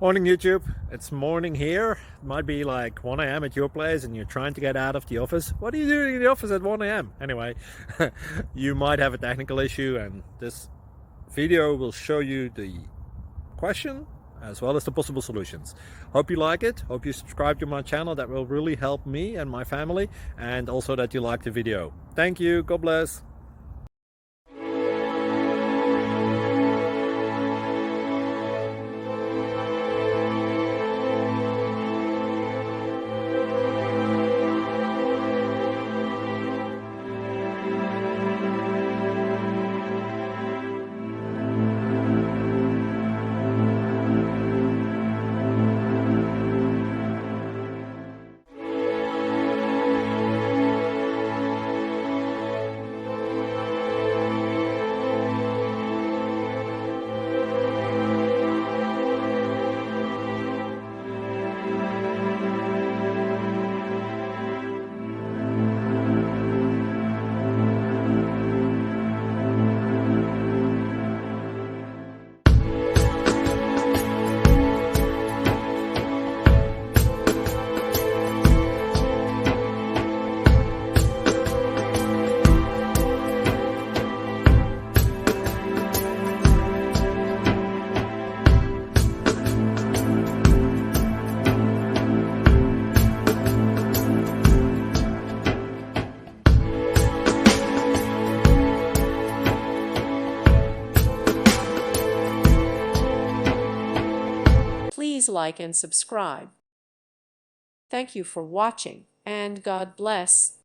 Morning YouTube, it's morning here. It might be like 1 a.m. at your place and you're trying to get out of the office. What are you doing in the office at 1 a.m.? Anyway, you might have a technical issue and this video will show you the question as well as the possible solutions. Hope you like it, hope you subscribe to my channel. That will really help me and my family, and also that you like the video. Thank you, God bless. Please like and subscribe. Thank you for watching, and God bless.